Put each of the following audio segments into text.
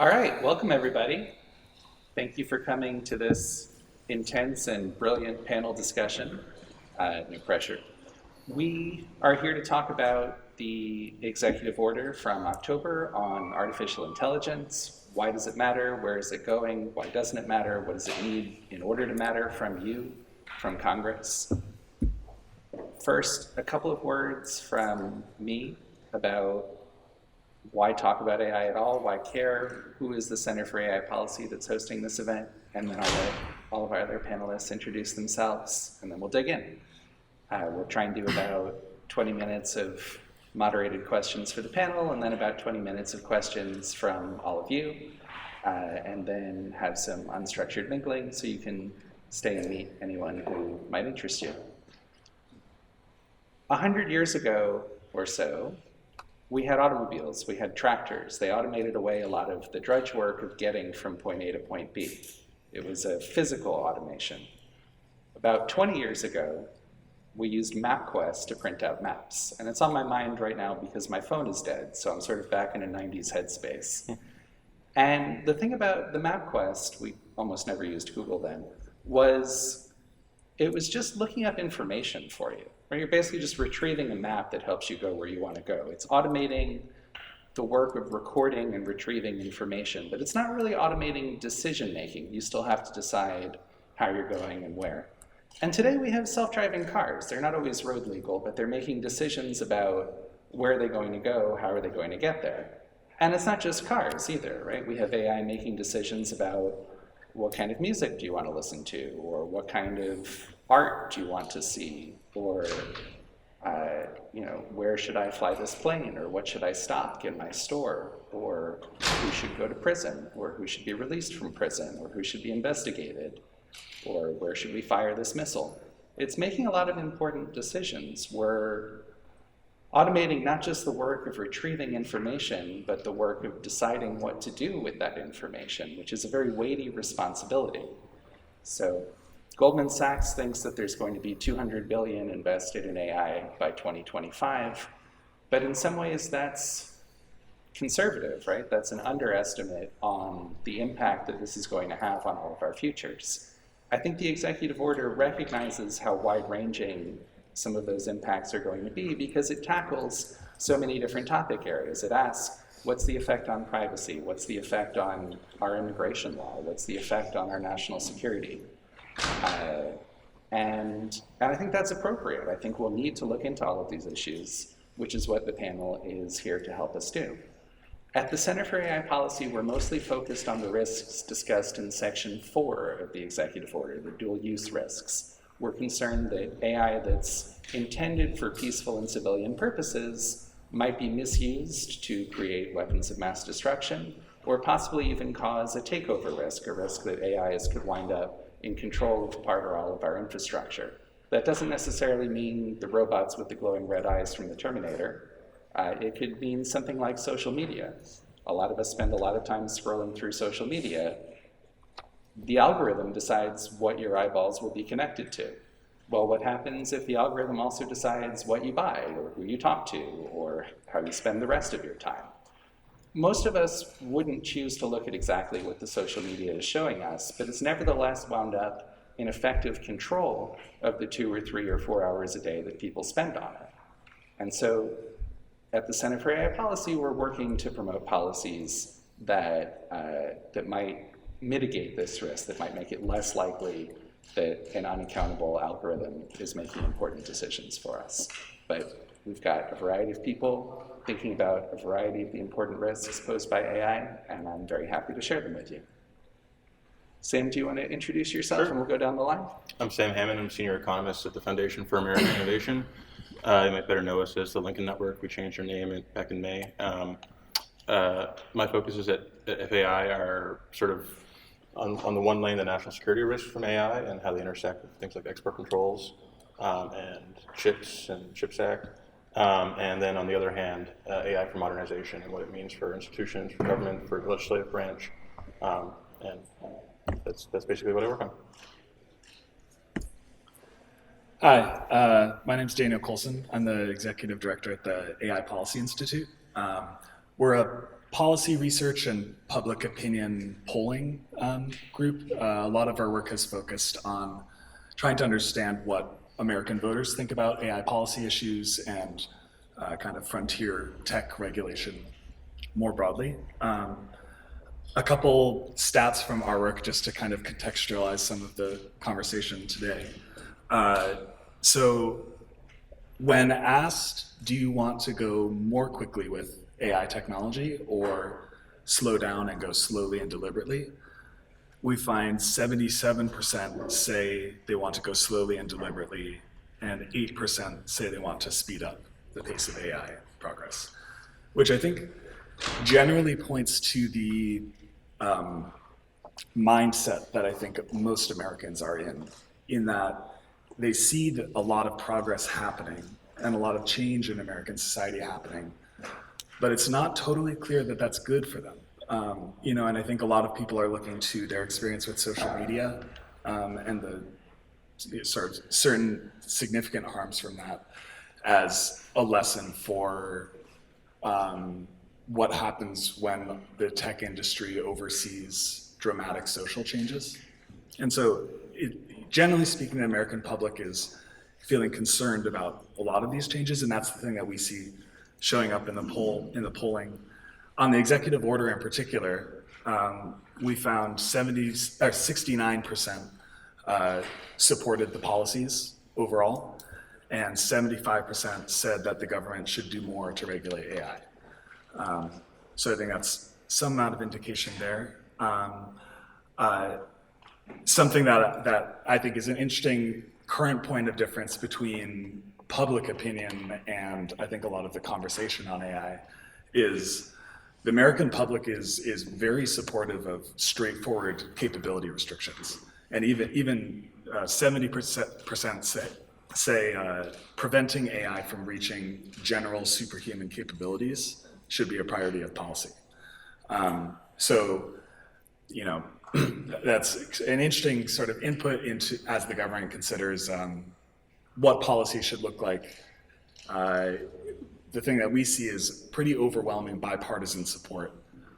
All right, welcome everybody. Thank you for coming to this intense and brilliant panel discussion. No pressure. We are here to talk about the executive order from October on artificial intelligence. Why does it matter? Where is it going? Why doesn't it matter? What does it need in order to matter from you, from Congress? First, a couple of words from me about why talk about AI at all, why care, who is the Center for AI Policy that's hosting this event, and then I'll let all of our other panelists introduce themselves, and then we'll dig in. We'll try and do about 20 minutes of moderated questions for the panel, and then about 20 minutes of questions from all of you, and then have some unstructured mingling so you can stay and meet anyone who might interest you. 100 years ago or so, we had automobiles, we had tractors. They automated away a lot of the drudge work of getting from point A to point B. It was a physical automation. About 20 years ago, we used MapQuest to print out maps. And it's on my mind right now because my phone is dead, so I'm sort of back in a 90s headspace. And the thing about the MapQuest, we almost never used Google then, was it was just looking up information for you. You're basically just retrieving a map that helps you go where you want to go. It's automating the work of recording and retrieving information, but it's not really automating decision making. You still have to decide how you're going and where. And today we have self-driving cars. They're not always road legal, but they're making decisions about where they're going to go, how are they going to get there. And it's not just cars either, right? We have AI making decisions about what kind of music do you want to listen to, or what kind of art do you want to see, or where should I fly this plane, or what should I stock in my store, or who should go to prison, or who should be released from prison, or who should be investigated, or where should we fire this missile. It's making a lot of important decisions. We're automating not just the work of retrieving information, but the work of deciding what to do with that information, which is a very weighty responsibility. So Goldman Sachs thinks that there's going to be $200 billion invested in AI by 2025, but in some ways that's conservative, right? That's an underestimate on the impact that this is going to have on all of our futures. I think the executive order recognizes how wide-ranging some of those impacts are going to be because it tackles so many different topic areas. It asks, what's the effect on privacy? What's the effect on our immigration law? What's the effect on our national security? And I think that's appropriate. I think we'll need to look into all of these issues, which is what the panel is here to help us do. At the Center for AI Policy, we're mostly focused on the risks discussed in Section 4 of the executive order, the dual use risks. We're concerned that AI that's intended for peaceful and civilian purposes might be misused to create weapons of mass destruction, or possibly even cause a takeover risk, a risk that AIs could wind up in control of part or all of our infrastructure. That doesn't necessarily mean the robots with the glowing red eyes from the Terminator. It could mean something like social media. A lot of us spend a lot of time scrolling through social media. The algorithm decides what your eyeballs will be connected to. Well, what happens if the algorithm also decides what you buy, or who you talk to, or how you spend the rest of your time? Most of us wouldn't choose to look at exactly what the social media is showing us, but it's nevertheless wound up in effective control of the 2 or 3 or 4 hours a day that people spend on it. And so at the Center for AI Policy, we're working to promote policies that might mitigate this risk, that might make it less likely that an unaccountable algorithm is making important decisions for us. But we've got a variety of people thinking about a variety of the important risks posed by AI, and I'm very happy to share them with you. Sam, do you want to introduce yourself? Sure. And we'll go down the line? I'm Sam Hammond. I'm Senior Economist at the Foundation for American Innovation. You might better know us as the Lincoln Network. We changed our name back in May. My focus is that FAI are sort of on the one lane, the national security risks from AI and how they intersect with things like export controls and chips and CHIPS Act. And then on the other hand, AI for modernization and what it means for institutions, for government, for the legislative branch. And that's basically what I work on. Hi, my name is Daniel Colson. I'm the Executive Director at the AI Policy Institute. We're a policy research and public opinion polling group. A lot of our work has focused on trying to understand what American voters think about AI policy issues and kind of frontier tech regulation more broadly. A couple stats from our work just to kind of contextualize some of the conversation today. So when asked, do you want to go more quickly with AI technology or slow down and go slowly and deliberately, we find 77% say they want to go slowly and deliberately, and 8% say they want to speed up the pace of AI progress, which I think generally points to the mindset that I think most Americans are in that they see a lot of progress happening and a lot of change in American society happening, but it's not totally clear that that's good for them. And I think a lot of people are looking to their experience with social media and the sort of certain significant harms from that as a lesson for what happens when the tech industry oversees dramatic social changes. And so generally speaking, the American public is feeling concerned about a lot of these changes, and that's the thing that we see showing up in the polling. On the executive order in particular, we found 69% supported the policies overall, and 75% said that the government should do more to regulate AI. So I think that's some amount of indication there. Something that I think is an interesting current point of difference between public opinion and I think a lot of the conversation on AI is the American public is very supportive of straightforward capability restrictions. And even 70% say preventing AI from reaching general superhuman capabilities should be a priority of policy. That's an interesting sort of input into as the government considers what policy should look like. The thing that we see is pretty overwhelming bipartisan support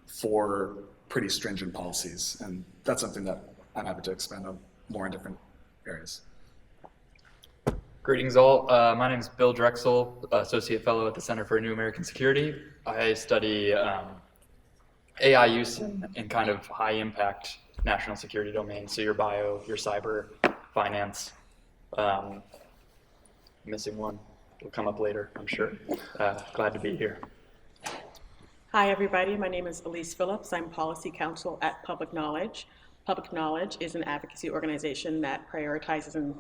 for pretty stringent policies, and that's something that I'm happy to expand on more in different areas. Greetings all. My name is Bill Drexel, Associate Fellow at the Center for New American Security. I study AI use in kind of high impact national security domains, so your bio, your cyber, finance. Missing one will come up later, I'm sure. Glad to be here. Hi everybody, my name is Elise Phillips. I'm Policy Counsel at Public Knowledge. Public Knowledge is an advocacy organization that prioritizes in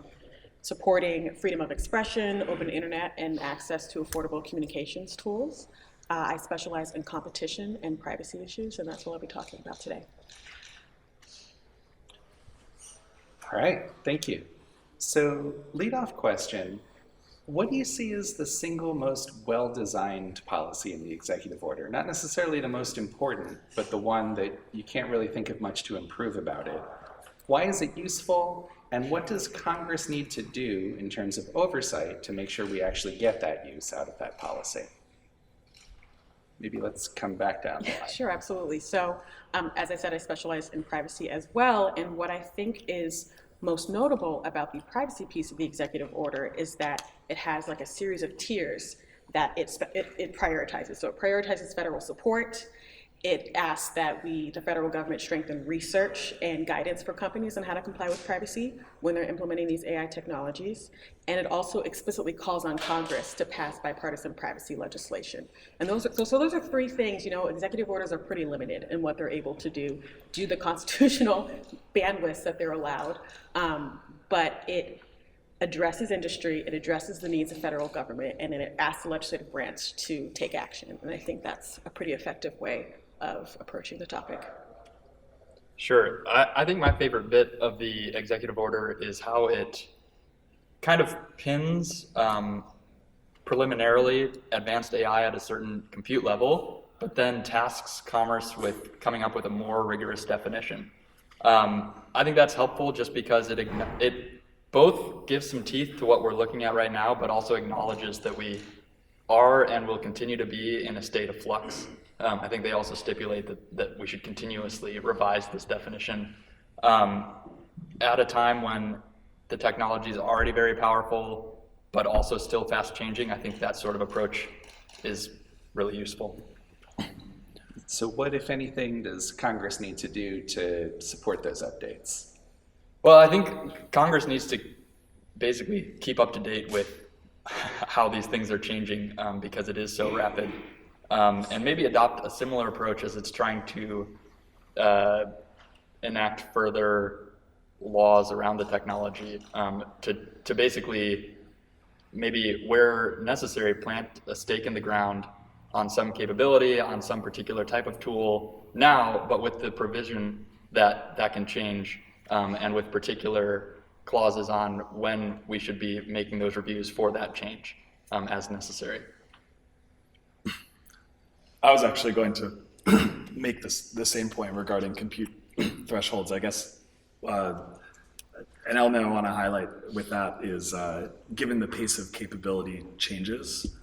supporting freedom of expression, open internet, and access to affordable communications tools. I specialize in competition and privacy issues, and that's what I'll be talking about today. All right, thank you. So, lead-off question, what do you see as the single most well-designed policy in the executive order? Not necessarily the most important, but the one that you can't really think of much to improve about it. Why is it useful, and what does Congress need to do in terms of oversight to make sure we actually get that use out of that policy? Maybe let's come back down the line. Sure, absolutely. So, as I said, I specialize in privacy as well, and what I think is most notable about the privacy piece of the executive order is that it has like a series of tiers that it prioritizes. So it prioritizes federal support. It asks that the federal government strengthen research and guidance for companies on how to comply with privacy when they're implementing these AI technologies. And it also explicitly calls on Congress to pass bipartisan privacy legislation. And those are three things. Executive orders are pretty limited in what they're able to do the constitutional bandwidths that they're allowed. But it addresses industry, it addresses the needs of federal government, and then it asks the legislative branch to take action. And I think that's a pretty effective way of approaching the topic. Sure. I think my favorite bit of the executive order is how it kind of pins preliminarily advanced AI at a certain compute level, but then tasks Commerce with coming up with a more rigorous definition. I think that's helpful just because it both gives some teeth to what we're looking at right now, but also acknowledges that we are and will continue to be in a state of flux. I think they also stipulate that we should continuously revise this definition at a time when the technology is already very powerful, but also still fast changing. I think that sort of approach is really useful. So what, if anything, does Congress need to do to support those updates? Well, I think Congress needs to basically keep up to date with how these things are changing because it is so rapid, and maybe adopt a similar approach as it's trying to enact further laws around the technology to basically maybe where necessary plant a stake in the ground on some capability, on some particular type of tool now, but with the provision that that can change and with particular clauses on when we should be making those reviews for that change as necessary. I was actually going to make the same point regarding compute thresholds. I guess an element I want to highlight with that is given the pace of capability changes,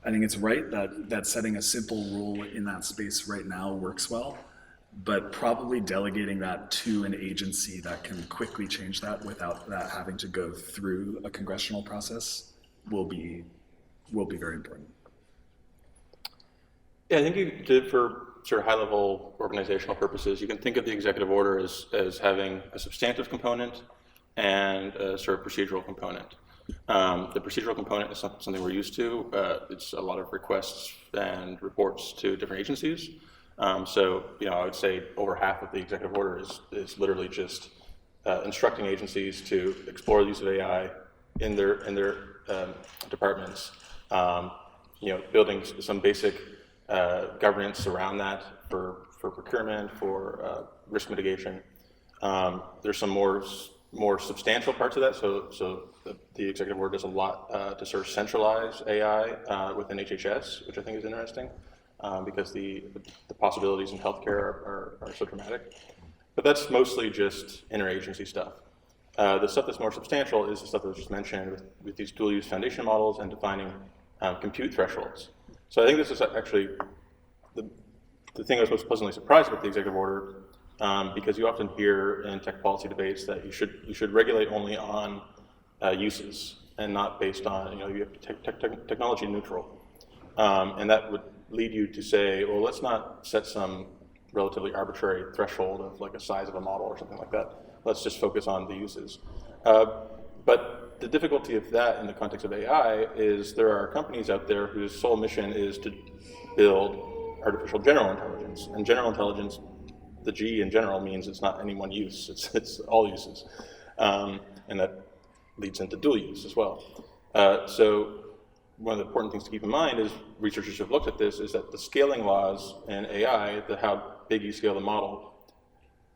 I think it's right that setting a simple rule in that space right now works well, but probably delegating that to an agency that can quickly change that without that having to go through a congressional process will be very important. Yeah, I think you did for sort of high-level organizational purposes. You can think of the executive order as having a substantive component and a sort of procedural component. The procedural component is something we're used to. It's a lot of requests and reports to different agencies. So, I would say over half of the executive order is literally just instructing agencies to explore the use of AI in their departments. Building some basic governance around that for procurement, for risk mitigation. There's some more substantial parts of that. So the executive order does a lot to sort of centralize AI within HHS, which I think is interesting. Because the possibilities in healthcare are so dramatic. But that's mostly just interagency stuff. The stuff that's more substantial is the stuff that was just mentioned with these dual-use foundation models and defining compute thresholds. So I think this is actually the thing I was most pleasantly surprised with the executive order, because you often hear in tech policy debates that you should regulate only on uses and not based on, you have to technology neutral. And that would lead you to say, well, let's not set some relatively arbitrary threshold of like a size of a model or something like that. Let's just focus on the uses. But the difficulty of that in the context of AI is there are companies out there whose sole mission is to build artificial general intelligence. And general intelligence, the G in general means it's not any one use, it's all uses. And that leads into dual use as well. So one of the important things to keep in mind is researchers have looked at this is that the scaling laws in AI, how big you scale the model,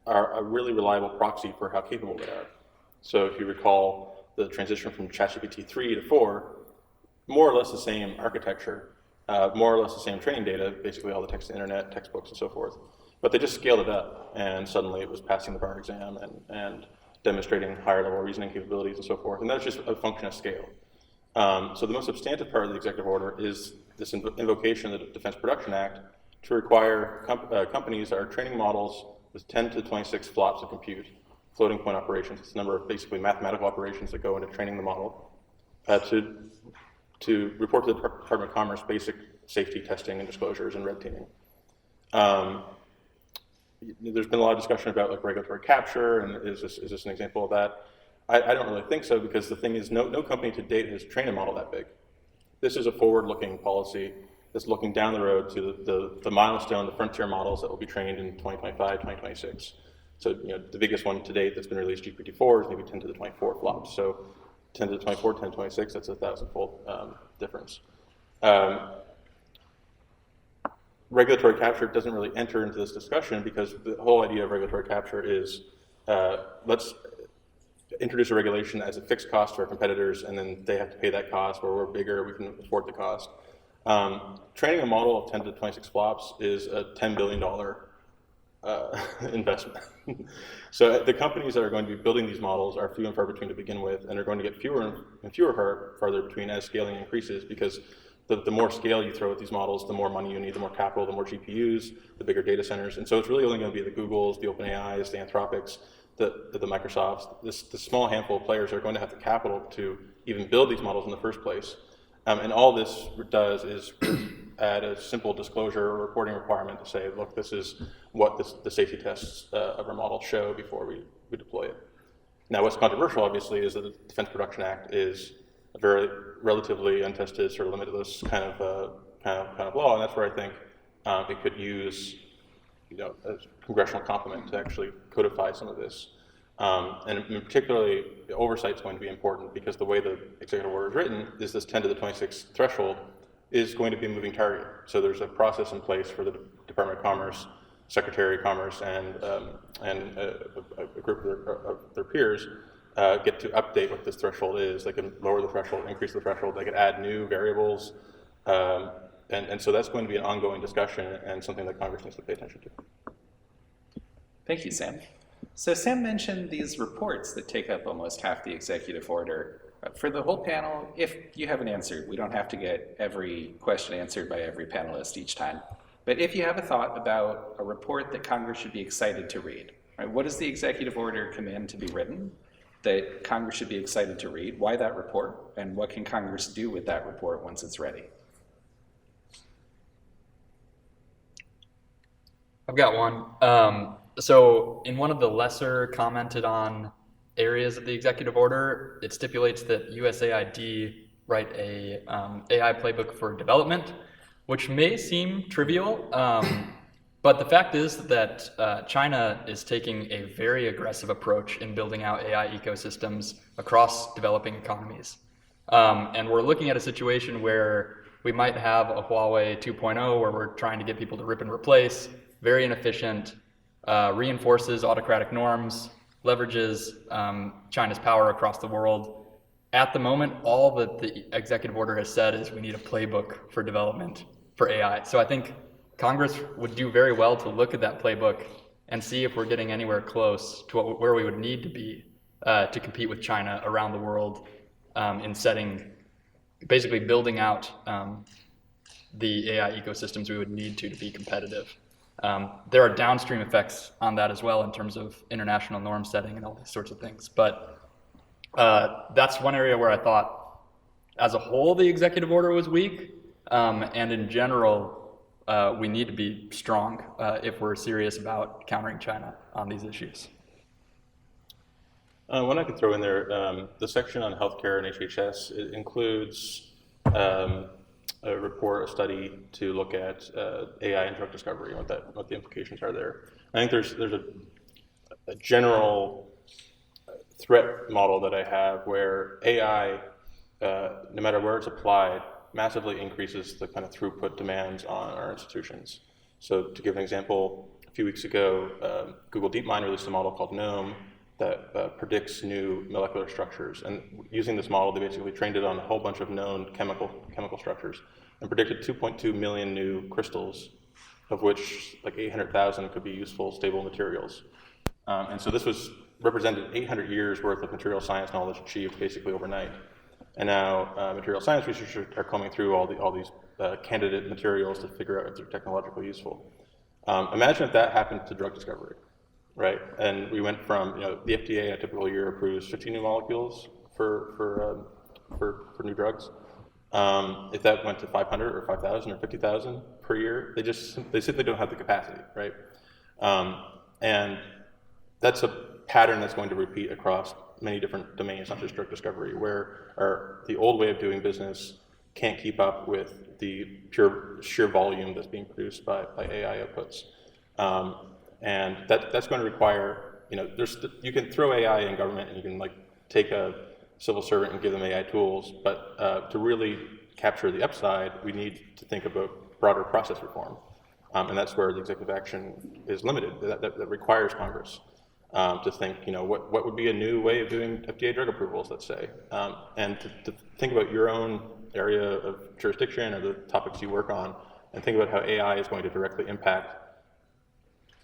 are a really reliable proxy for how capable they are. So if you recall the transition from ChatGPT 3 to 4, more or less the same architecture, more or less the same training data, basically all the text to internet, textbooks and so forth. But they just scaled it up and suddenly it was passing the bar exam and demonstrating higher level reasoning capabilities and so forth. And that's just a function of scale. So the most substantive part of the executive order is this invocation of the Defense Production Act to require companies that are training models with 10 to 26 flops of compute, floating point operations. It's a number of basically mathematical operations that go into training the model, to report to the Department of Commerce basic safety testing and disclosures and red teaming. There's been a lot of discussion about like regulatory capture, and is this an example of that? I don't really think so, because the thing is no company to date has trained a model that big. This is a forward-looking policy that's looking down the road to the milestone, the frontier models that will be trained in 2025, 2026. So the biggest one to date that's been released, GPT-4, is maybe 10 to the 24 flops. So 10 to the 24, 10 to 26, that's a 1,000-fold difference. Regulatory capture doesn't really enter into this discussion because the whole idea of regulatory capture is let's introduce a regulation as a fixed cost to our competitors, and then they have to pay that cost, where we're bigger, we can afford the cost. Training a model of 10 to 26 flops is a $10 billion investment. So the companies that are going to be building these models are few and far between to begin with, and are going to get fewer and fewer farther between as scaling increases, because the more scale you throw at these models, the more money you need, the more capital, the more GPUs, the bigger data centers. And so it's really only going to be the Googles, the OpenAIs, the Anthropics, the Microsofts. The small handful of players are going to have the capital to even build these models in the first place. And all this does is add a simple disclosure or reporting requirement to say, look, this is what the safety tests of our model show before we deploy it. Now, what's controversial, obviously, is that the Defense Production Act is a very relatively untested, sort of limitless kind of law, and that's where I think it could use, a congressional complement to actually codify some of this. And particularly, the oversight is going to be important because the way the executive order is written is this 10 to the 26 threshold is going to be a moving target. So there's a process in place for the Department of Commerce, Secretary of Commerce, and a group of their peers get to update what this threshold is. They can lower the threshold, increase the threshold. They can add new variables. And so that's going to be an ongoing discussion and something that Congress needs to pay attention to. Thank you, Sam. So Sam mentioned these reports that take up almost half the executive order. For the whole panel, if you have an answer, we don't have to get every question answered by every panelist each time. But if you have a thought about a report that Congress should be excited to read, right? What does the executive order command to be written that Congress should be excited to read? Why that report? And what can Congress do with that report once it's ready? I've got one. So in one of the lesser commented on areas of the executive order, it stipulates that USAID write a AI playbook for development, which may seem trivial, but the fact is that China is taking a very aggressive approach in building out AI ecosystems across developing economies. And we're looking at a situation where we might have a Huawei 2.0 where we're trying to get people to rip and replace, very inefficient, reinforces autocratic norms, leverages China's power across the world. At the moment, all that the executive order has said is we need a playbook for development for AI. So I think Congress would do very well to look at that playbook and see if we're getting anywhere close to where we would need to be to compete with China around the world in setting, basically building out the AI ecosystems we would need to be competitive. There are downstream effects on that as well in terms of international norm setting and all these sorts of things. But that's one area where I thought, as a whole, the executive order was weak. And in general, we need to be strong if we're serious about countering China on these issues. One I could throw in there, the section on healthcare and HHS, it includes a report, a study to look at AI and drug discovery and what the implications are there. I think there's a general threat model that I have where AI, no matter where it's applied, massively increases the kind of throughput demands on our institutions. So to give an example, a few weeks ago, Google DeepMind released a model called GNOME that predicts new molecular structures. And using this model, they basically trained it on a whole bunch of known chemical structures and predicted 2.2 million new crystals, of which like 800,000 could be useful, stable materials. And so this represented 800 years worth of material science knowledge achieved basically overnight. And now material science researchers are combing through all these candidate materials to figure out if they're technologically useful. Imagine if that happened to drug discovery. Right, and we went from the FDA in a typical year approves 15 new molecules for new drugs. If that went to 500 or 5,000 or 50,000 per year, they simply don't have the capacity, right? And that's a pattern that's going to repeat across many different domains, not just drug discovery, where the old way of doing business can't keep up with the sheer volume that's being produced by AI outputs. And that's going to require, you can throw AI in government and you can take a civil servant and give them AI tools, but to really capture the upside, we need to think about broader process reform. And that's where the executive action is limited. That requires Congress to think, what would be a new way of doing FDA drug approvals, let's say, and to think about your own area of jurisdiction or the topics you work on, and think about how AI is going to directly impact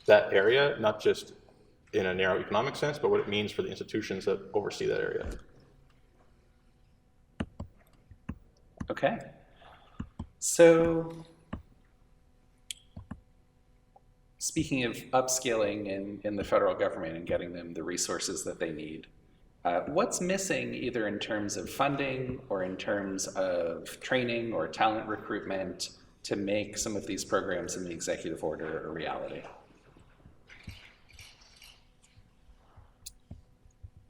that area, not just in a narrow economic sense, but what it means for the institutions that oversee that area. Okay. So, speaking of upskilling in the federal government and getting them the resources that they need, what's missing either in terms of funding or in terms of training or talent recruitment to make some of these programs in the executive order a reality?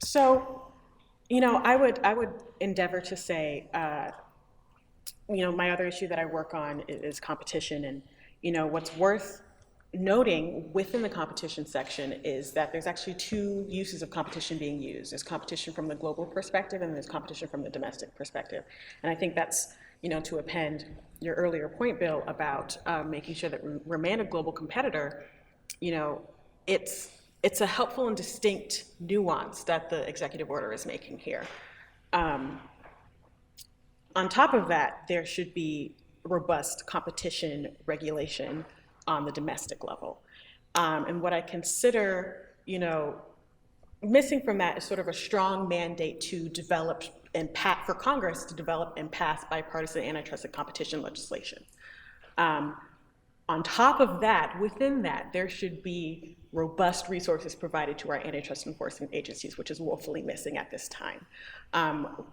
So, I would endeavor to say, my other issue that I work on is competition, and what's worth noting within the competition section is that there's actually two uses of competition being used. There's competition from the global perspective, and there's competition from the domestic perspective. And I think that's, to append your earlier point, Bill, about making sure that we remain a global competitor, it's a helpful and distinct nuance that the executive order is making here. On top of that, there should be robust competition regulation on the domestic level. And what I consider, missing from that is sort of a strong mandate to develop and for Congress to develop and pass bipartisan antitrust and competition legislation. On top of that, within that, there should be robust resources provided to our antitrust enforcement agencies, which is woefully missing at this time.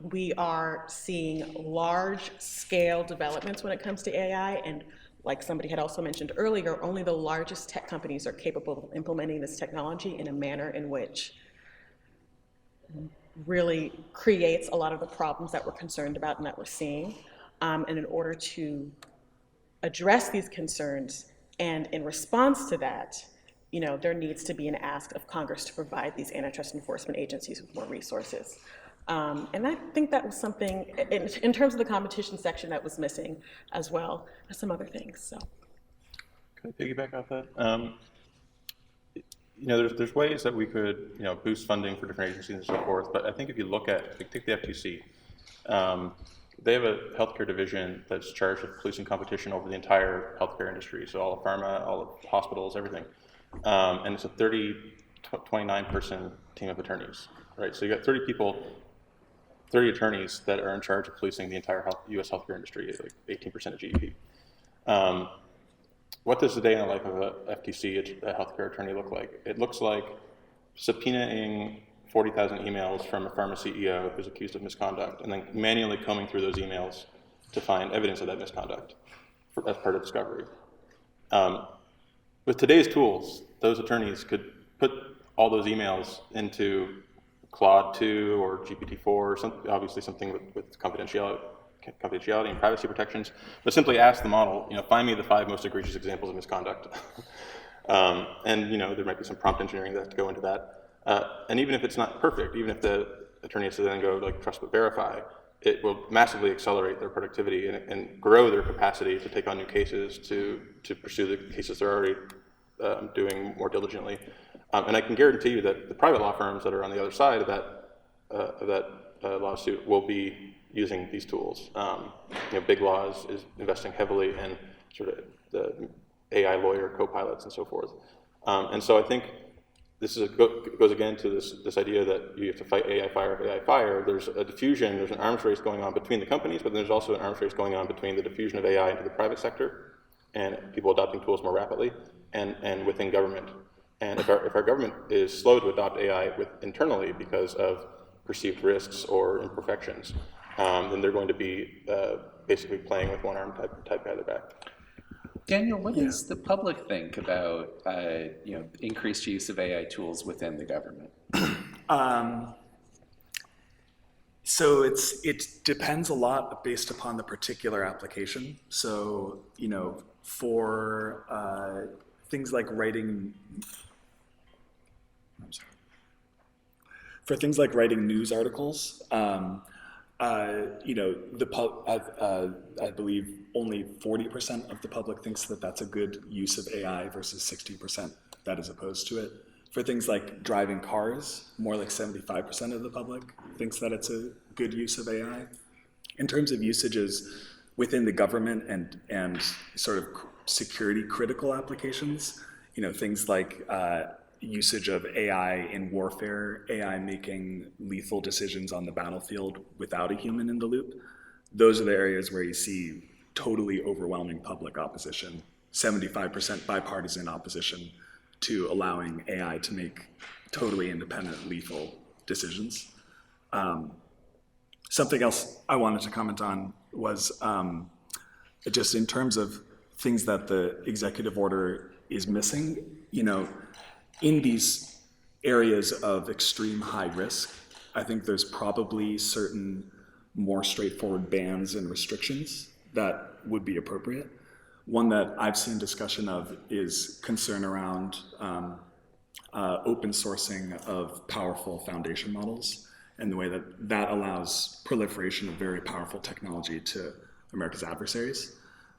We are seeing large-scale developments when it comes to AI, and like somebody had also mentioned earlier, only the largest tech companies are capable of implementing this technology in a manner in which really creates a lot of the problems that we're concerned about and that we're seeing. And in order to address these concerns, and in response to that, there needs to be an ask of Congress to provide these antitrust enforcement agencies with more resources. And I think that was something, in terms of the competition section, that was missing as well as some other things. So, can I piggyback off that? There's ways that we could, boost funding for different agencies and so forth. But I think if you look at, take the FTC, they have a healthcare division that's charged with policing competition over the entire healthcare industry. So all of pharma, all of hospitals, everything. And it's a 29-person team of attorneys, right? So you got 30 attorneys that are in charge of policing the entire U.S. healthcare industry, like 18% of GDP. What does the day in the life of a FTC, a healthcare attorney, look like? It looks like subpoenaing 40,000 emails from a pharma CEO who's accused of misconduct, and then manually combing through those emails to find evidence of that misconduct as part of discovery. With today's tools, those attorneys could put all those emails into Claude 2 or GPT-4, or obviously something with confidentiality and privacy protections, but simply ask the model, find me the 5 most egregious examples of misconduct. And there might be some prompt engineering that has to go into that. And even if it's not perfect, even if the attorney has to then go trust but verify, it will massively accelerate their productivity and grow their capacity to take on new cases, to pursue the cases they're already doing more diligently. And I can guarantee you that the private law firms that are on the other side of that lawsuit will be using these tools. Big Law is investing heavily in sort of the AI lawyer co-pilots and so forth. And so I think this goes again to this idea that you have to fight AI fire. There's a diffusion, there's an arms race going on between the companies, but there's also an arms race going on between the diffusion of AI into the private sector and people adopting tools more rapidly and within government. And if our government is slow to adopt AI internally because of perceived risks or imperfections, then they're going to be basically playing with one arm type guy their back. Daniel, what does the public think about increased use of AI tools within the government? So it depends a lot based upon the particular application. So for things like writing, news articles, I believe only 40% of the public thinks that that's a good use of AI versus 60% that is opposed to it. For things like driving cars, more like 75% of the public thinks that it's a good use of AI. In terms of usages within the government and sort of security critical applications, things like usage of AI in warfare, AI making lethal decisions on the battlefield without a human in the loop. Those are the areas where you see totally overwhelming public opposition, 75% bipartisan opposition to allowing AI to make totally independent, lethal decisions. Something else I wanted to comment on was just in terms of things that the executive order is missing, in these areas of extreme high risk, I think there's probably certain more straightforward bans and restrictions that would be appropriate. One that I've seen discussion of is concern around open sourcing of powerful foundation models and the way that that allows proliferation of very powerful technology to America's adversaries.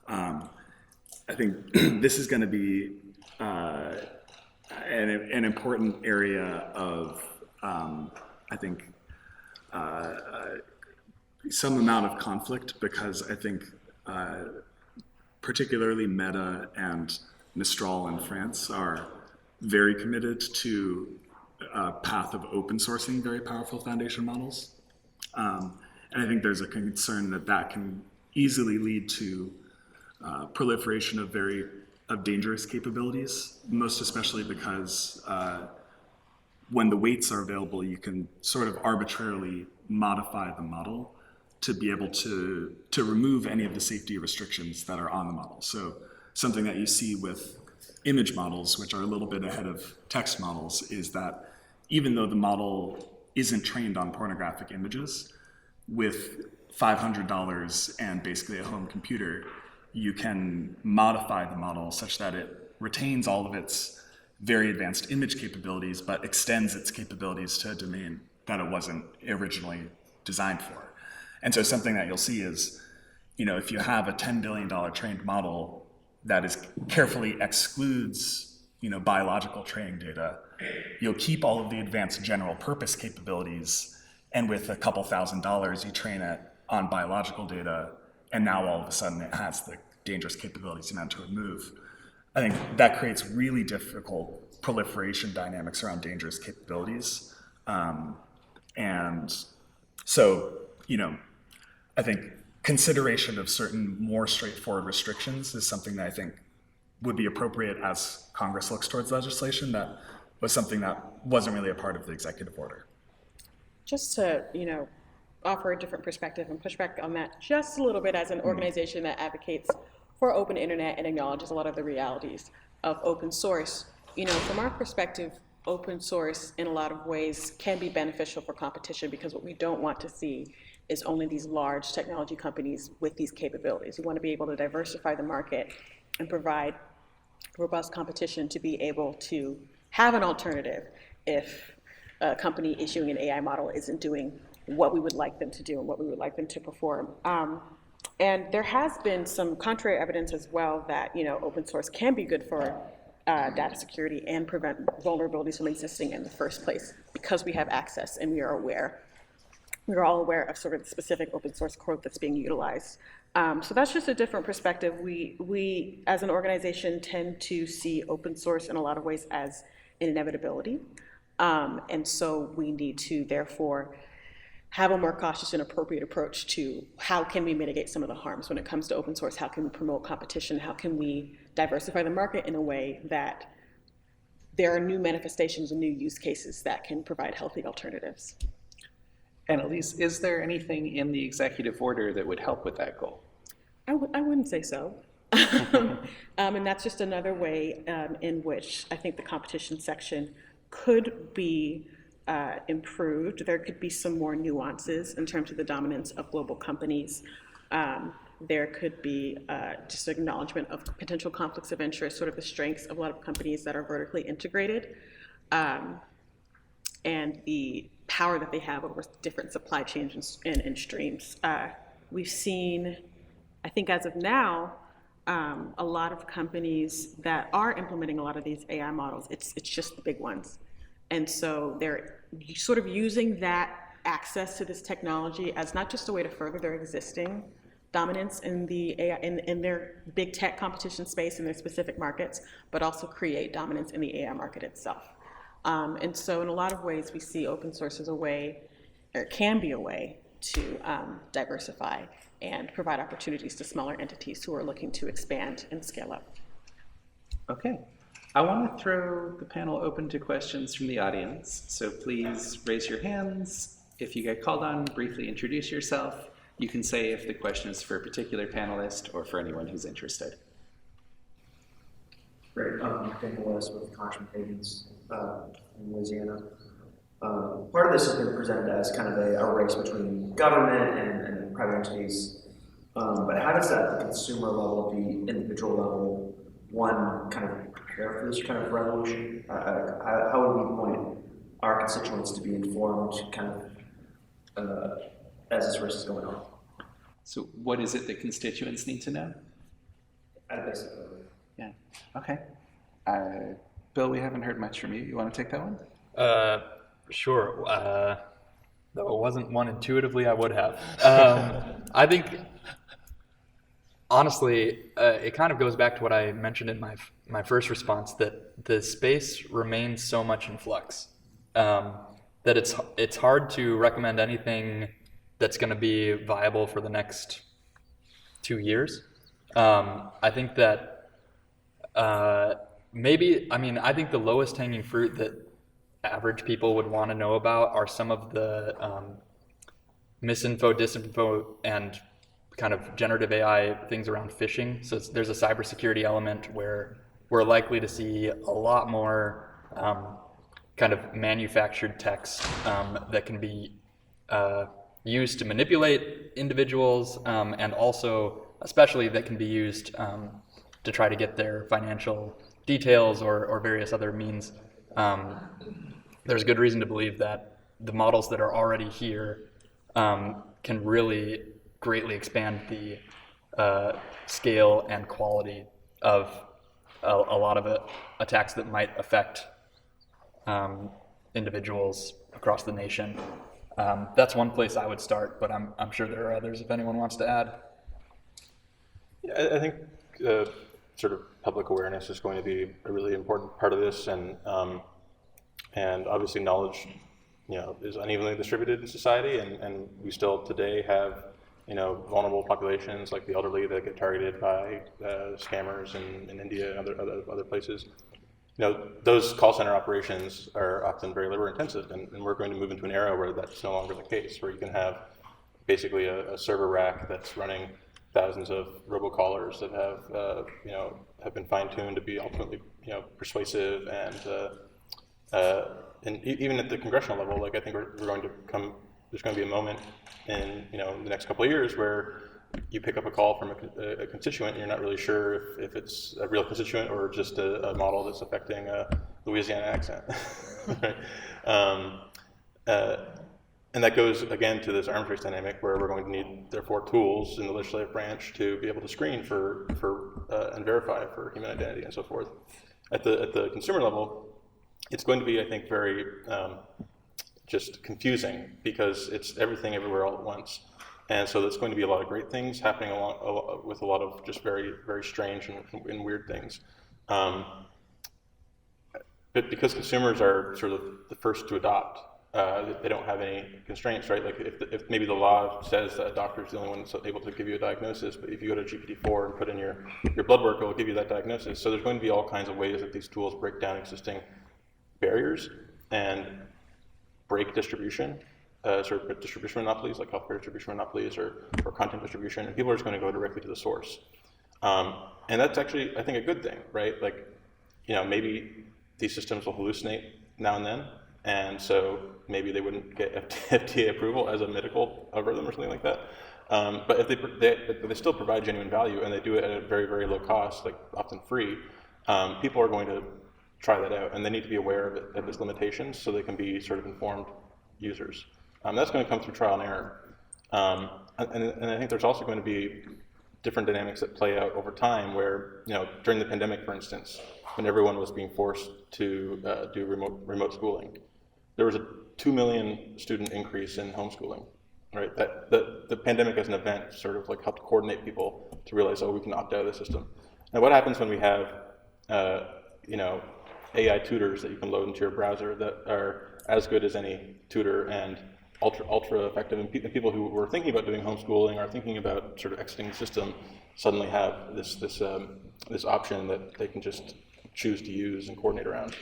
I think this is going to be an important area of, I think, some amount of conflict, because I think particularly Meta and Mistral in France are very committed to a path of open sourcing very powerful foundation models. And I think there's a concern that that can easily lead to proliferation of dangerous capabilities, most especially because when the weights are available, you can sort of arbitrarily modify the model to be able to remove any of the safety restrictions that are on the model. So something that you see with image models, which are a little bit ahead of text models, is that even though the model isn't trained on pornographic images, with $500 and basically a home computer, you can modify the model such that it retains all of its very advanced image capabilities, but extends its capabilities to a domain that it wasn't originally designed for. And so something that you'll see is, if you have a $10 billion trained model that is carefully excludes, biological training data, you'll keep all of the advanced general purpose capabilities, and with a couple $1,000s, you train it on biological data, and now all of a sudden it has the dangerous capabilities you meant to remove. I think that creates really difficult proliferation dynamics around dangerous capabilities. And so, I think consideration of certain more straightforward restrictions is something that I think would be appropriate as Congress looks towards legislation. That was something that wasn't really a part of the executive order. Just to, offer a different perspective and push back on that just a little bit, as an organization that advocates for open internet and acknowledges a lot of the realities of open source. From our perspective, open source in a lot of ways can be beneficial for competition, because what we don't want to see is only these large technology companies with these capabilities. We want to be able to diversify the market and provide robust competition to be able to have an alternative if a company issuing an AI model isn't doing what we would like them to do and what we would like them to perform. And there has been some contrary evidence as well that open source can be good for data security and prevent vulnerabilities from existing in the first place, because we have access and we are all aware of sort of the specific open source code that's being utilized. So that's just a different perspective. We as an organization tend to see open source in a lot of ways as an inevitability. And so we need to therefore have a more cautious and appropriate approach to how can we mitigate some of the harms when it comes to open source. How can we promote competition? How can we diversify the market in a way that there are new manifestations and new use cases that can provide healthy alternatives? And Elise, is there anything in the executive order that would help with that goal? I wouldn't say so. And that's just another way in which I think the competition section could be improved. There could be some more nuances in terms of the dominance of global companies. There could be just acknowledgement of potential conflicts of interest, sort of the strengths of a lot of companies that are vertically integrated, and the power that they have over different supply chains and streams. We've seen, I think as of now, a lot of companies that are implementing a lot of these AI models, it's just the big ones. And so they're sort of using that access to this technology as not just a way to further their existing dominance in the AI, in their big tech competition space in their specific markets, but also create dominance in the AI market itself. And so in a lot of ways, we see open source as a way, or it can be a way, to diversify and provide opportunities to smaller entities who are looking to expand and scale up. Okay. I want to throw the panel open to questions from the audience. So please raise your hands. If you get called on, briefly introduce yourself. You can say if the question is for a particular panelist or for anyone who's interested. Great. Daniel Colson with Congressman Higgins in Louisiana. Part of this has been presented as kind of a race between government and private entities. But how does that, at the consumer level, the individual level, one kind of prepare for this kind of revolution? How would we point our constituents to be informed kind of as this race is going on? So what is it that constituents need to know? Basically. Yeah, okay. Bill, we haven't heard much from you. You want to take that one? Sure. Though it wasn't one intuitively, I would have. I think, honestly, it kind of goes back to what I mentioned in my first response, that the space remains so much in flux, that it's hard to recommend anything that's going to be viable for the next 2 years. I think that I think the lowest hanging fruit that average people would want to know about are some of the misinfo, disinfo, and kind of generative AI things around phishing. So there's a cybersecurity element where we're likely to see a lot more kind of manufactured text that can be used to manipulate individuals, and also especially that can be used to try to get their financial details or various other means. There's good reason to believe that the models that are already here can really greatly expand the scale and quality of a lot of attacks that might affect individuals across the nation. That's one place I would start, but I'm sure there are others if anyone wants to add. Yeah, I think sort of public awareness is going to be a really important part of this, and obviously knowledge, is unevenly distributed in society, and we still today have, vulnerable populations like the elderly that get targeted by scammers in India and other places. Those call center operations are often very labor intensive, and we're going to move into an era where that's no longer the case, where you can have basically a server rack that's running thousands of robocallers that have been fine-tuned to be ultimately, persuasive, and even at the congressional level, I think there's going to be a moment in, the next couple of years where you pick up a call from a constituent and you're not really sure if it's a real constituent or just a model that's affecting a Louisiana accent. Right? And that goes, again, to this arms race dynamic where we're going to need, therefore, tools in the legislative branch to be able to screen for and verify for human identity and so forth. At the consumer level, it's going to be, I think, very just confusing because it's everything everywhere all at once. And so there's going to be a lot of great things happening with a lot of just very, very strange and weird things. But because consumers are sort of the first to adopt, they don't have any constraints, right? Like if maybe the law says that a doctor is the only one that's able to give you a diagnosis, but if you go to GPT-4 and put in your blood work, it will give you that diagnosis. So there's going to be all kinds of ways that these tools break down existing barriers and break distribution, sort of distribution monopolies, like healthcare distribution monopolies or content distribution, and people are just going to go directly to the source. And that's actually, I think, a good thing, right? Like, maybe these systems will hallucinate now and then, and so maybe they wouldn't get FDA approval as a medical algorithm or something like that. But if they still provide genuine value and they do it at a very, very low cost, like often free, people are going to try that out, and they need to be aware of its limitations so they can be sort of informed users. That's going to come through trial and error. And I think there's also going to be different dynamics that play out over time where, during the pandemic, for instance, when everyone was being forced to do remote schooling, there was a 2 million student increase in homeschooling, right? That the pandemic as an event sort of like helped coordinate people to realize, we can opt out of the system. Now, what happens when we have, AI tutors that you can load into your browser that are as good as any tutor and ultra effective, and people who were thinking about doing homeschooling or thinking about sort of exiting the system suddenly have this option that they can just choose to use and coordinate around.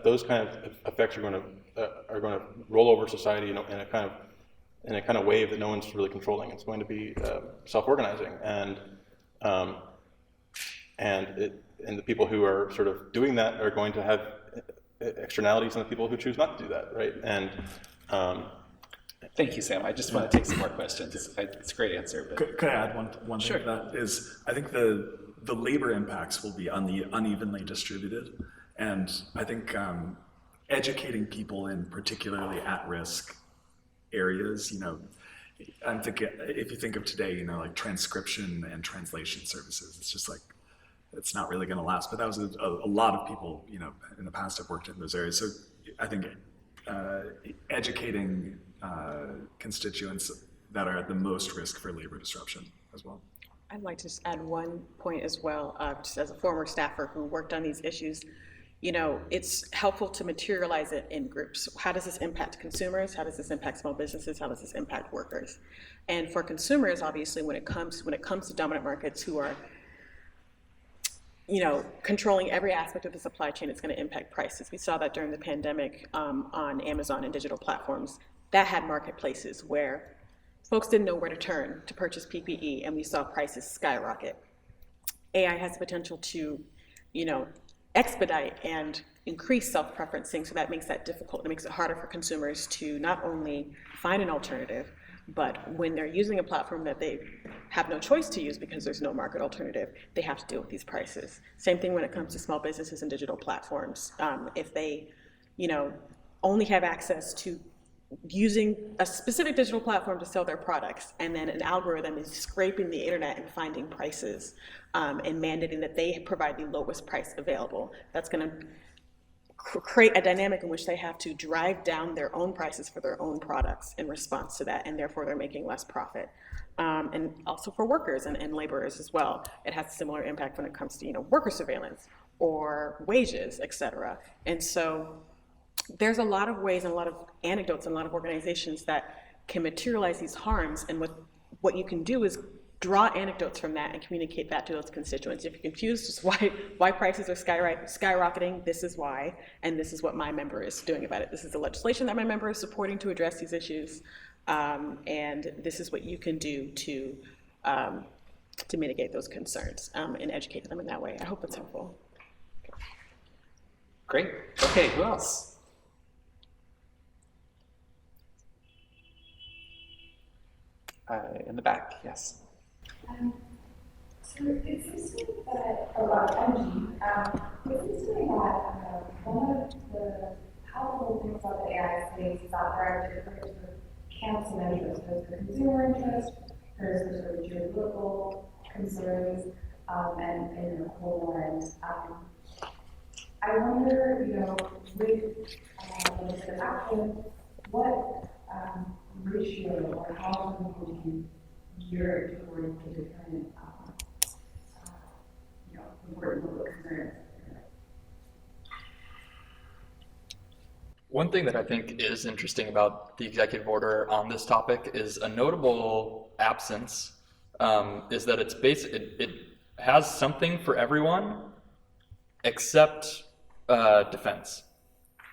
Those kind of effects are going to roll over society, in a kind of wave that no one's really controlling. It's going to be self-organizing, and the people who are sort of doing that are going to have externalities on the people who choose not to do that, right? And Thank you, Sam. I just want to take some more questions. It's a great answer. But... Could I add one Sure. thing to that? Is I think the labor impacts will be unevenly distributed, and I think educating people in particularly at-risk areas, I'm thinking, if you think of today, like transcription and translation services, it's just like, it's not really going to last. But that was a lot of people, in the past have worked in those areas. So I think educating constituents that are at the most risk for labor disruption as well. I'd like to just add one point as well, just as a former staffer who worked on these issues. It's helpful to materialize it in groups. How does this impact consumers? How does this impact small businesses? How does this impact workers? And for consumers, obviously, when it comes to dominant markets who are, controlling every aspect of the supply chain, it's going to impact prices. We saw that during the pandemic on Amazon and digital platforms that had marketplaces where folks didn't know where to turn to purchase PPE, and we saw prices skyrocket. AI has the potential to, expedite and increase self-preferencing, so that makes that difficult. It makes it harder for consumers to not only find an alternative, but when they're using a platform that they have no choice to use because there's no market alternative, they have to deal with these prices. Same thing when it comes to small businesses and digital platforms. If they, only have access to using a specific digital platform to sell their products, and then an algorithm is scraping the internet and finding prices and mandating that they provide the lowest price available, that's going to create a dynamic in which they have to drive down their own prices for their own products in response to that, and therefore they're making less profit. And also for workers and laborers as well, it has a similar impact when it comes to worker surveillance or wages, et cetera. And so there's a lot of ways and a lot of anecdotes and a lot of organizations that can materialize these harms, and what you can do is draw anecdotes from that and communicate that to those constituents. If you're confused just why prices are skyrocketing, this is why, and this is what my member is doing about it. This is the legislation that my member is supporting to address these issues, and this is what you can do to mitigate those concerns and educate them in that way. I hope that's helpful. Great. Okay, who else? In the back, yes. So it seems to me that about energy, it seems to me that one of the powerful things about the AI space is that there are different sort of camps and interests. There's the consumer interest, there's the sort of geopolitical concerns, and the whole end. I wonder, with legislative action, what ratio or how people can gear towards the different important local concerns. One thing that I think is interesting about the executive order on this topic is a notable absence is that it has something for everyone except defense,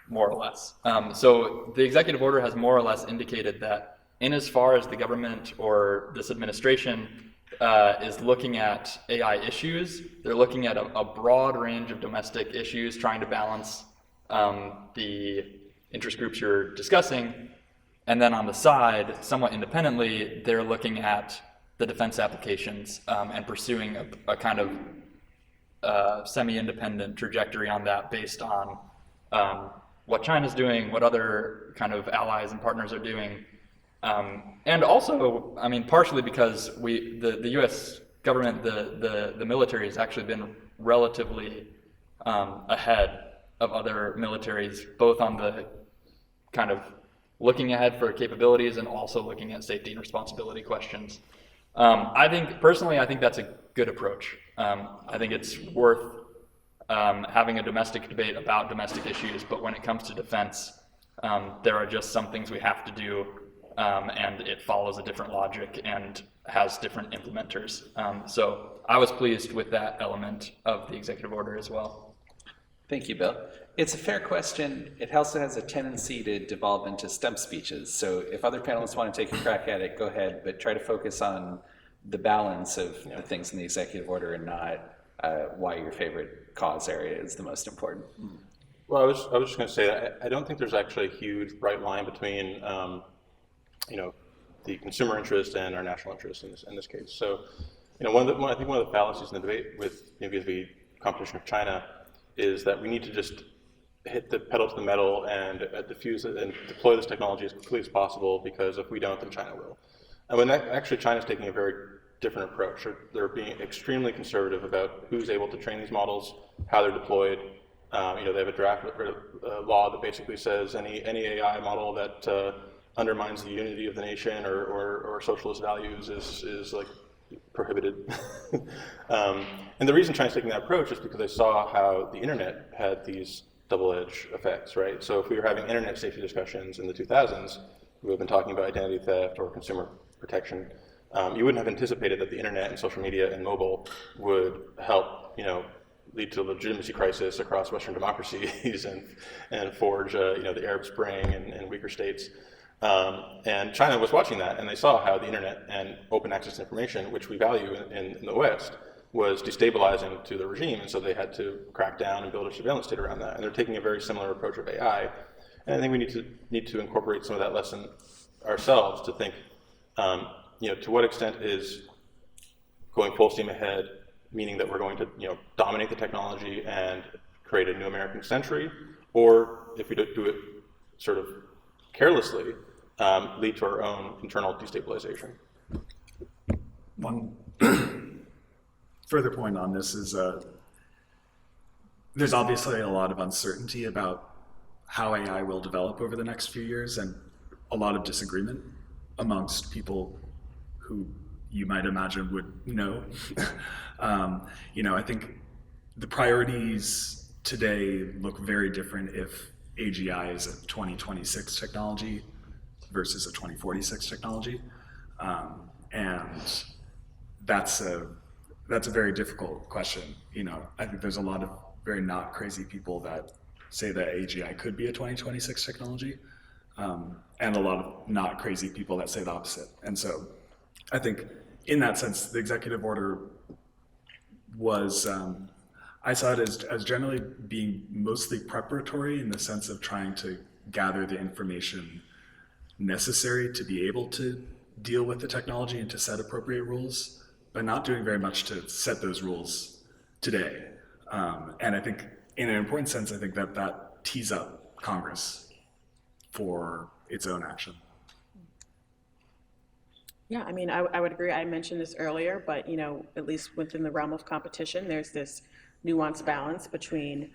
more or less. So the executive order has more or less indicated that in as far as the government or this administration is looking at AI issues, they're looking at a broad range of domestic issues, trying to balance the interest groups you're discussing. And then on the side, somewhat independently, they're looking at the defense applications and pursuing a kind of semi-independent trajectory on that based on what China's doing, what other kind of allies and partners are doing. And also, partially because the U.S. government, the military has actually been relatively ahead of other militaries, both on the kind of looking ahead for capabilities and also looking at safety and responsibility questions. I think that's a good approach. I think it's worth having a domestic debate about domestic issues, but when it comes to defense, There are just some things we have to do, and it follows a different logic and has different implementers. So I was pleased with that element of the executive order as well. Thank you, Bill. It's a fair question. It also has a tendency to devolve into stump speeches. So if other panelists want to take a crack at it, go ahead, but try to focus on the balance of the things in the executive order and not why your favorite cause area is the most important. Well, I was just going to say that I don't think there's actually a huge bright line between, the consumer interest and our national interest in this case. So, I think one of the fallacies in the debate with vis-a-vis competition with China is that we need to just hit the pedal to the metal and diffuse it and deploy this technology as quickly as possible, because if we don't, then China will. And when actually China's taking a very different approach. They're being extremely conservative about who's able to train these models, how they're deployed. They have a draft law that basically says any AI model that undermines the unity of the nation or socialist values is like prohibited. And the reason China's taking that approach is because they saw how the internet had these double-edged effects, right? So if we were having internet safety discussions in the 2000s, we would have been talking about identity theft or consumer protection. You wouldn't have anticipated that the internet and social media and mobile would help, lead to a legitimacy crisis across Western democracies and forge, the Arab Spring and weaker states. And China was watching that, and they saw how the internet and open access to information, which we value in the West, was destabilizing to the regime, and so they had to crack down and build a surveillance state around that. And they're taking a very similar approach of AI, and I think we need to incorporate some of that lesson ourselves to think, to what extent is going full steam ahead, meaning that we're going to, dominate the technology and create a new American century, or if we do it sort of carelessly, lead to our own internal destabilization. One further point on this is there's obviously a lot of uncertainty about how AI will develop over the next few years, and a lot of disagreement amongst people who you might imagine would know. I think the priorities today look very different if AGI is a 2026 technology versus a 2046 technology. And that's a very difficult question. I think there's a lot of very not crazy people that say that AGI could be a 2026 technology, and a lot of not crazy people that say the opposite. And so I think in that sense, the executive order was, I saw it as generally being mostly preparatory in the sense of trying to gather the information necessary to be able to deal with the technology and to set appropriate rules, but not doing very much to set those rules today. And I think in an important sense, I think that tees up Congress for its own action. Yeah, I would agree. I mentioned this earlier, but at least within the realm of competition, there's this nuanced balance between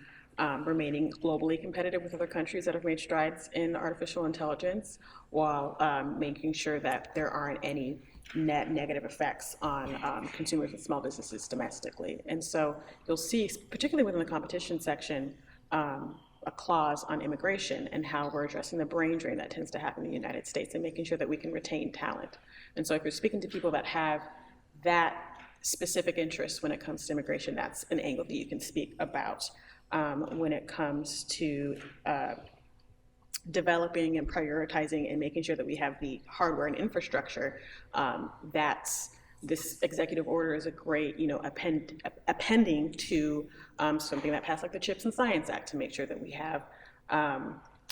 remaining globally competitive with other countries that have made strides in artificial intelligence, while making sure that there aren't any net negative effects on consumers and small businesses domestically. And so you'll see, particularly within the competition section, a clause on immigration and how we're addressing the brain drain that tends to happen in the United States and making sure that we can retain talent. And so if you're speaking to people that have that specific interest when it comes to immigration, that's an angle that you can speak about. When it comes to developing and prioritizing and making sure that we have the hardware and infrastructure, this executive order is a great, appending to something that passed like the Chips and Science Act to make sure that we have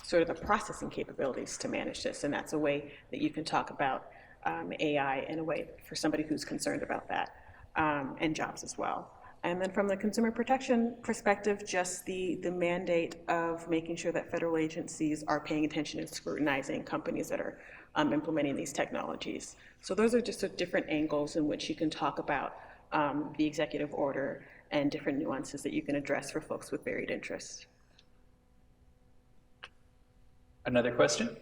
sort of the processing capabilities to manage this. And that's a way that you can talk about AI in a way for somebody who's concerned about that, and jobs as well. And then from the consumer protection perspective, just the mandate of making sure that federal agencies are paying attention and scrutinizing companies that are implementing these technologies. So those are just different angles in which you can talk about the executive order and different nuances that you can address for folks with varied interests. Another question?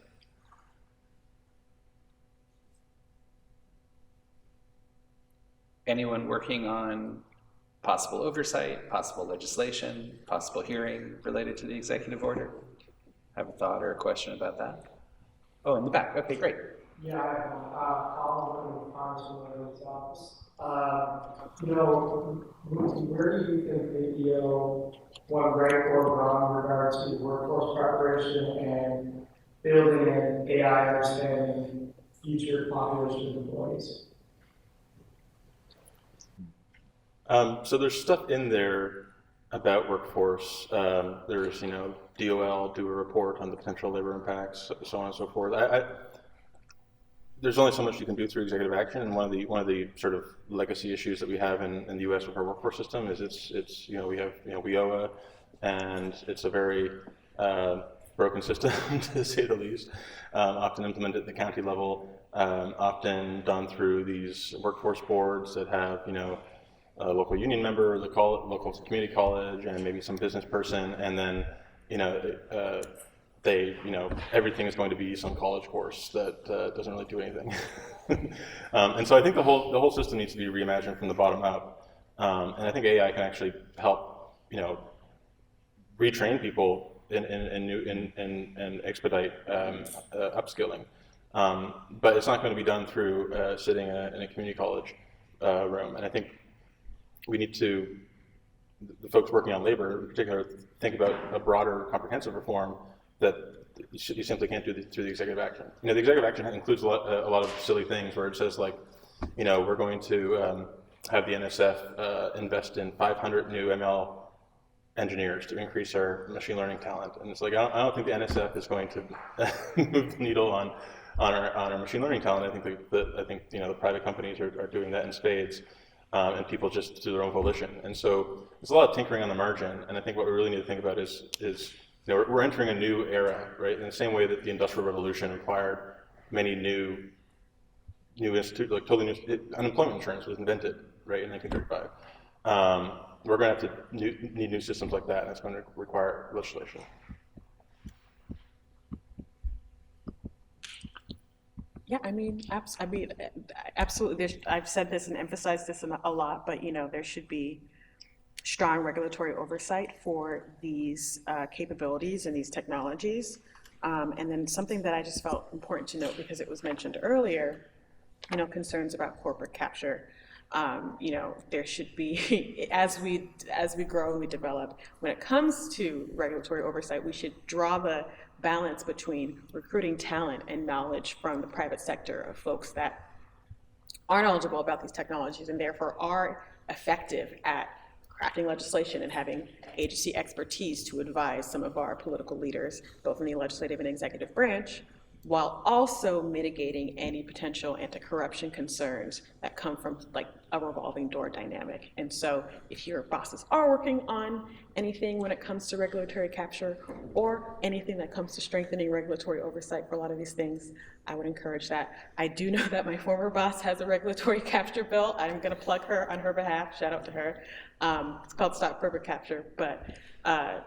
Anyone working on possible oversight, possible legislation, possible hearing related to the executive order? have a thought or a question about that? Oh, in the back. Okay, great. Yeah, I have Colin from Congressman's office. You know, where do you think that you'll want rank or wrong in regards to workforce preparation and building an AI understanding future population of employees? So there's stuff in there about workforce. There's, DOL, do a report on the potential labor impacts, so on and so forth. There's only so much you can do through executive action, and one of the sort of legacy issues that we have in the U.S. with our workforce system is we have WIOA, and it's a very broken system to say the least. Often implemented at the county level, often done through these workforce boards that have a local union member, the local community college, and maybe some business person, and then everything is going to be some college course that doesn't really do anything. And so I think the whole system needs to be reimagined from the bottom up. And I think AI can actually help retrain people and expedite upskilling. But it's not going to be done through sitting in a community college room. And I think we need to, the folks working on labor in particular, think about a broader comprehensive reform that you simply can't do through the executive action. The executive action includes a lot of silly things where it says like, we're going to have the NSF invest in 500 new ML engineers to increase our machine learning talent. And it's like, I don't think the NSF is going to move the needle on our machine learning talent. I think the private companies are doing that in spades. And people just do their own volition. And so there's a lot of tinkering on the margin. And I think what we really need to think about is we're entering a new era, right? In the same way that the Industrial Revolution required many new institutes, like totally new, unemployment insurance was invented, right, in 1935. We're going to have to need new systems like that, and it's going to require legislation. Yeah, absolutely. I've said this and emphasized this a lot, but there should be strong regulatory oversight for these capabilities and these technologies. And then something that I just felt important to note because it was mentioned earlier, concerns about corporate capture. There should be, as we grow and we develop, when it comes to regulatory oversight, we should draw the balance between recruiting talent and knowledge from the private sector of folks that are knowledgeable about these technologies and therefore are effective at crafting legislation and having agency expertise to advise some of our political leaders, both in the legislative and executive branch, while also mitigating any potential anti-corruption concerns that come from like a revolving door dynamic. And so if your bosses are working on anything when it comes to regulatory capture or anything that comes to strengthening regulatory oversight for a lot of these things, I would encourage that. I do know that my former boss has a regulatory capture bill. I'm gonna plug her on her behalf, shout out to her. It's called Stop Corporate Capture, but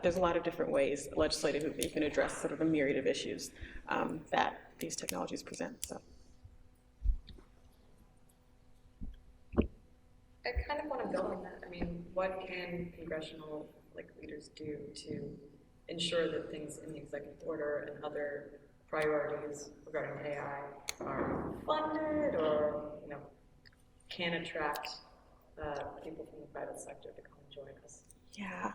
there's a lot of different ways legislatively you can address sort of a myriad of issues that these technologies present. So. I kind of want to build on that. I mean, what can congressional leaders do to ensure that things in the executive order and other priorities regarding AI are funded or can attract people from the private sector to come join us? Yeah,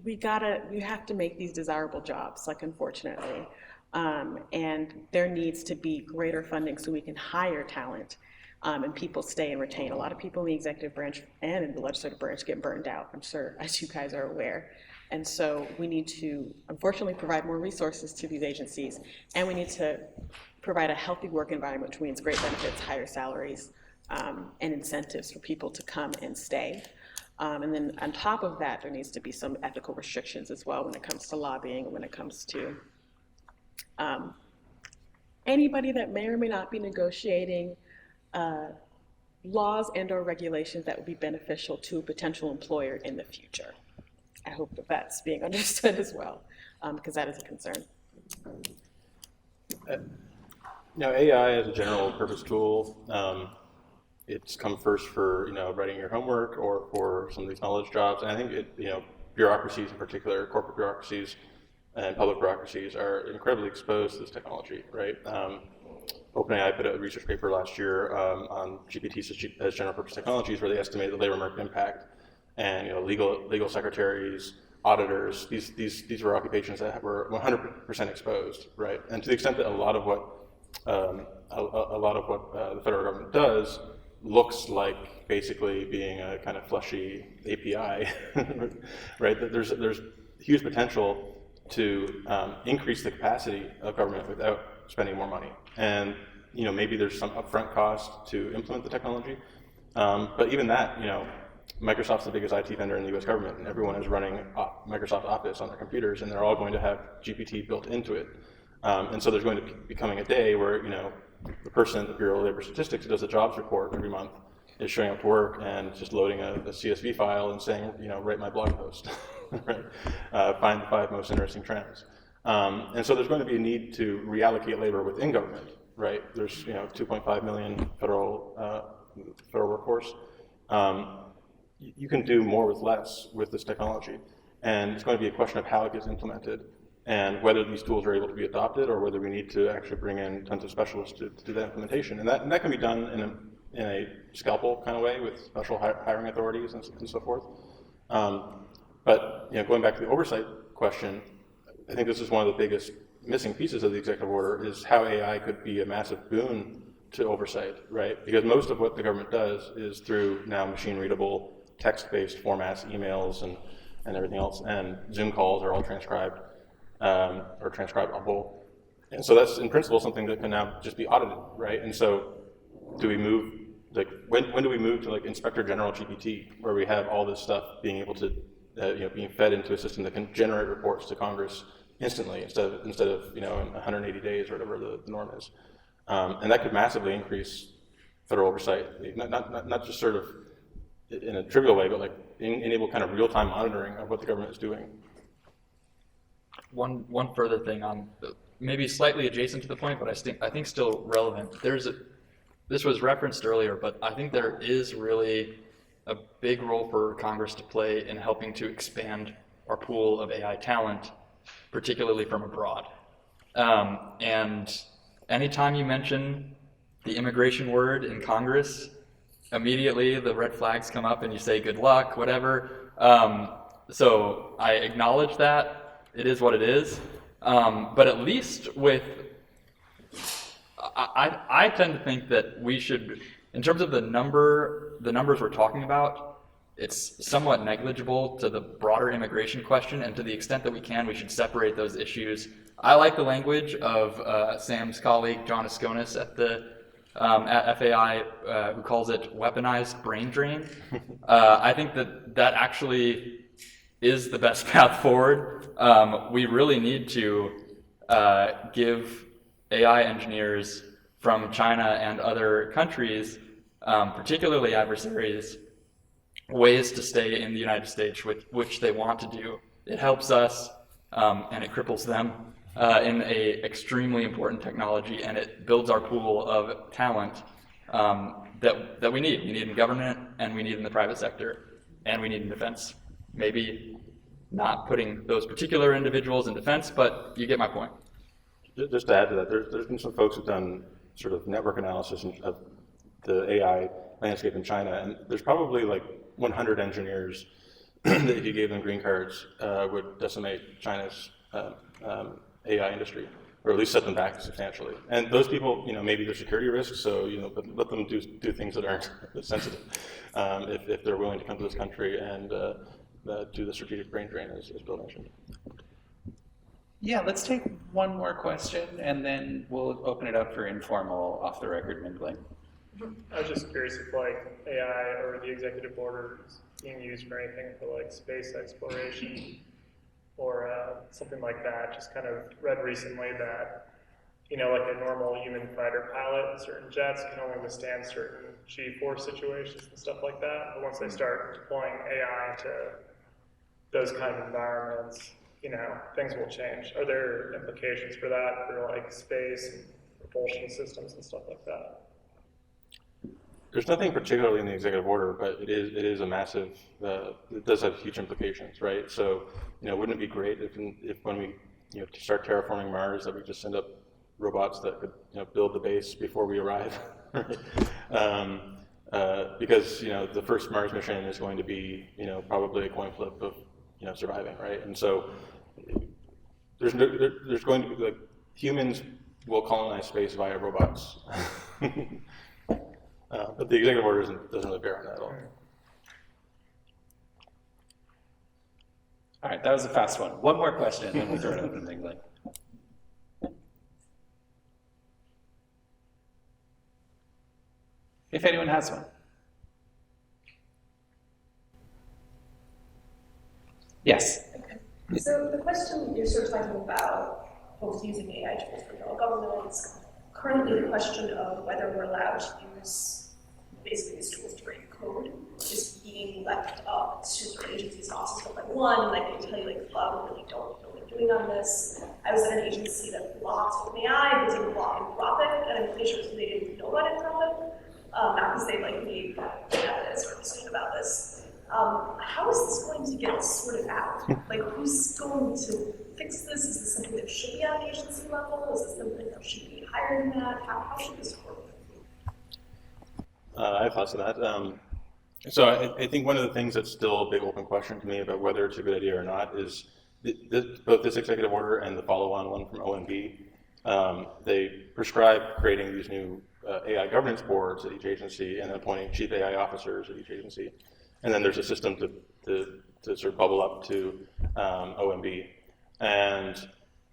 we have to make these desirable jobs, unfortunately. And there needs to be greater funding so we can hire talent and people stay and retain. A lot of people in the executive branch and in the legislative branch get burned out, I'm sure, as you guys are aware. And so we need to, unfortunately, provide more resources to these agencies. And we need to provide a healthy work environment, which means great benefits, higher salaries, and incentives for people to come and stay. And then on top of that, there needs to be some ethical restrictions as well when it comes to lobbying, when it comes to anybody that may or may not be negotiating laws and or regulations that would be beneficial to a potential employer in the future. I hope that that's being understood as well, because that is a concern. AI as a general purpose tool, it's come first for writing your homework or for some of these knowledge jobs, and I think bureaucracies in particular, corporate bureaucracies, and public bureaucracies are incredibly exposed to this technology, right? OpenAI put out a research paper last year on GPT as general purpose technologies, where they estimated the labor market impact, and legal secretaries, auditors, these were occupations that were 100% exposed, right? And to the extent that a lot of what the federal government does looks like basically being a kind of fleshy API, right? That there's huge potential to increase the capacity of government without spending more money. And maybe there's some upfront cost to implement the technology, but even that, Microsoft's the biggest IT vendor in the US government, and everyone is running Microsoft Office on their computers, and they're all going to have GPT built into it. And so there's going to be coming a day where, the person at the Bureau of Labor Statistics who does a jobs report every month is showing up to work and just loading a CSV file and saying, write my blog post, right? Find the 5 most interesting trends. And so there's going to be a need to reallocate labor within government, right? There's 2.5 million federal workforce. You can do more with less with this technology, and it's going to be a question of how it gets implemented and whether these tools are able to be adopted, or whether we need to actually bring in tons of specialists to do that implementation. And that can be done in a scalpel kind of way with special hiring authorities and so forth. But going back to the oversight question, I think this is one of the biggest missing pieces of the executive order, is how AI could be a massive boon to oversight, right? Because most of what the government does is through now machine-readable, text-based formats, emails, and everything else, and Zoom calls are all transcribed or transcribable. And so that's, in principle, something that can now just be audited, right? And so do we move, when do we move to Inspector General GPT, where we have all this stuff being able to, being fed into a system that can generate reports to Congress instantly instead of in 180 days or whatever the norm is. And that could massively increase federal oversight, not just sort of in a trivial way, but enable kind of real-time monitoring of what the government is doing. One further thing on maybe slightly adjacent to the point, but I think still relevant. This was referenced earlier, but I think there is really a big role for Congress to play in helping to expand our pool of AI talent, particularly from abroad. And anytime you mention the immigration word in Congress, immediately the red flags come up and you say good luck, whatever. So I acknowledge that. It is what it is. But at least I tend to think that we should, in terms of the numbers we're talking about, it's somewhat negligible to the broader immigration question, and to the extent that we can, we should separate those issues. I like the language of Sam's colleague, John Asconis at FAI, who calls it weaponized brain drain. I think that actually is the best path forward. We really need to give AI engineers from China and other countries, particularly adversaries, ways to stay in the United States, which they want to do. It helps us, and it cripples them in a extremely important technology, and it builds our pool of talent that we need. We need in government, and we need in the private sector, and we need in defense. Maybe not putting those particular individuals in defense, but you get my point. Just to add to that, there's been some folks who've done sort of network analysis of the AI landscape in China, and there's probably 100 engineers that if you gave them green cards would decimate China's AI industry, or at least set them back substantially. And those people, maybe they're security risks, so but let them do things that aren't sensitive if they're willing to come to this country and do the strategic brain drain, as Bill mentioned. Yeah, let's take one more question, and then we'll open it up for informal, off-the-record mingling. I was just curious if AI or the executive order is being used for anything for space exploration or something like that. Just kind of read recently that a normal human fighter pilot in certain jets can only withstand certain G-force situations and stuff like that. But once they start deploying AI into those kind of environments, things will change. Are there implications for that for space and propulsion systems and stuff like that? There's nothing particularly in the executive order, but it is a massive. It does have huge implications, right? So, wouldn't it be great if when we to start terraforming Mars, that we just send up robots that could build the base before we arrive. Because the first Mars mission is going to be probably a coin flip of surviving, right? And so there's going to be humans will colonize space via robots, but the executive order doesn't really bear on that at all. All right, that was a fast one. One more question, and then we'll throw it open to England. If anyone has one. Yes. Okay. So the question you're sort of talking about folks using AI tools for federal governments, currently the question of whether we're allowed to use basically these tools to write code is being left up to sort of agencies' offices of one, they tell you we really don't know what we're doing on this. I was at an agency that blocked OpenAI, but didn't block Anthropic, and I'm pretty sure they didn't know about Anthropic, not because they made evidence or decision about this. How is this going to get sorted out? Who's going to fix this? Is this something that should be at the agency level? Is this something that should be higher than that? How should this work? I have thoughts on that. So I think one of the things that's still a big open question to me about whether it's a good idea or not is both this executive order and the follow-on one from OMB. They prescribe creating these new AI governance boards at each agency and appointing chief AI officers at each agency. And then there's a system to sort of bubble up to OMB. And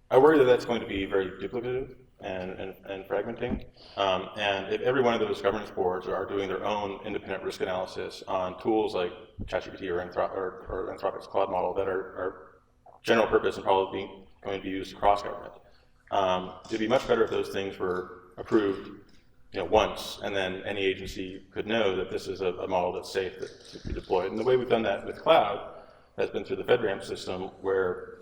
I worry that that's going to be very duplicative and fragmenting. And if every one of those governance boards are doing their own independent risk analysis on tools like ChatGPT or Anthropic's Claude model that are general purpose and probably going to be used across government, it'd be much better if those things were approved once, and then any agency could know that this is a model that's safe to be deployed. And the way we've done that with cloud has been through the FedRAMP system, where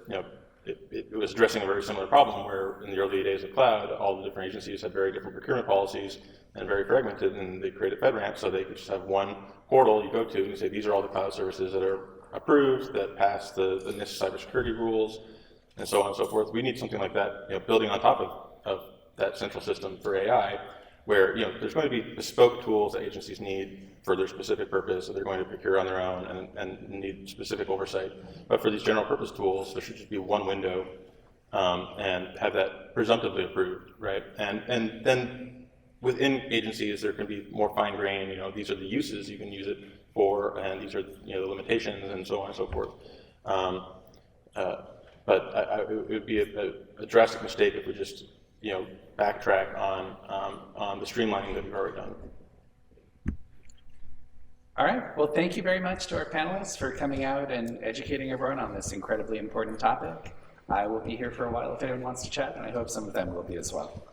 it was addressing a very similar problem, where in the early days of cloud, all the different agencies had very different procurement policies and very fragmented, and they created FedRAMP so they could just have one portal you go to and say, these are all the cloud services that are approved, that pass the NIST cybersecurity rules, and so on and so forth. We need something like that, building on top of that central system for AI, where there's going to be bespoke tools that agencies need for their specific purpose that they're going to procure on their own and need specific oversight. But for these general purpose tools, there should just be one window and have that presumptively approved, right? And then within agencies, there can be more fine grain, these are the uses you can use it for, and these are the limitations, and so on and so forth. But it would be a drastic mistake if we just backtrack on the streamlining that we've already done. All right, well, thank you very much to our panelists for coming out and educating everyone on this incredibly important topic. I will be here for a while if anyone wants to chat, and I hope some of them will be as well.